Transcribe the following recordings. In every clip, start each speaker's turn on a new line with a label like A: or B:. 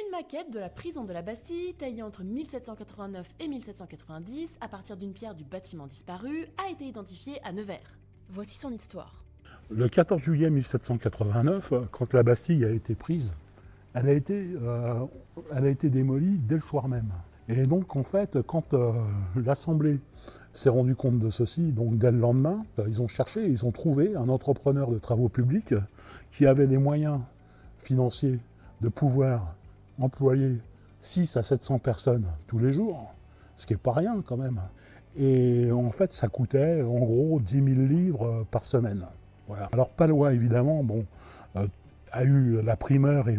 A: Une maquette de la prison de la Bastille, taillée entre 1789 et 1790 à partir d'une pierre du bâtiment disparu, a été identifiée à Nevers. Voici son histoire.
B: Le 14 juillet 1789, quand la Bastille a été prise, elle a été démolie dès le soir même. Et donc en fait, quand l'Assemblée s'est rendu compte de ceci, donc dès le lendemain, ils ont cherché, ils ont trouvé un entrepreneur de travaux publics qui avait les moyens financiers de pouvoir employer 6 à 700 personnes tous les jours, ce qui n'est pas rien quand même. Et en fait, ça coûtait en gros 10 000 livres par semaine. Voilà. Alors Palois, évidemment, a eu la primeur et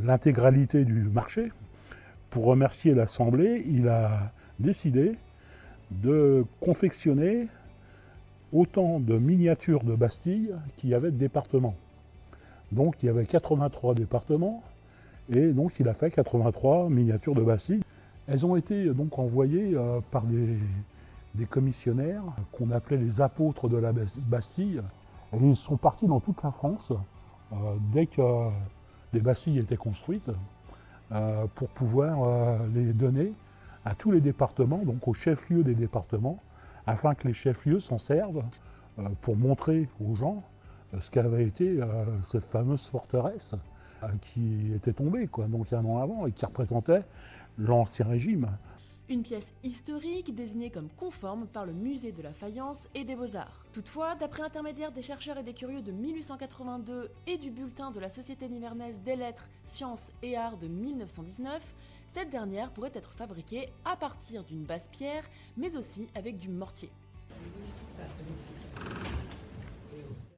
B: l'intégralité du marché. Pour remercier l'Assemblée, il a décidé de confectionner autant de miniatures de Bastille qu'il y avait de départements. Donc il y avait 83 départements, et donc il a fait 83 miniatures de Bastille. Elles ont été donc envoyées par des commissionnaires qu'on appelait les apôtres de la Bastille. Et ils sont partis dans toute la France dès que les Bastilles étaient construites pour pouvoir les donner à tous les départements, donc aux chefs-lieux des départements, afin que les chefs-lieux s'en servent pour montrer aux gens ce qu'avait été cette fameuse forteresse qui était tombée, donc un an avant, et qui représentait l'Ancien Régime.
A: Une pièce historique désignée comme conforme par le musée de la faïence et des beaux-arts. Toutefois, d'après l'intermédiaire des chercheurs et des curieux de 1882 et du bulletin de la Société nivernaise des lettres, sciences et arts de 1919, cette dernière pourrait être fabriquée à partir d'une basse pierre, mais aussi avec du mortier.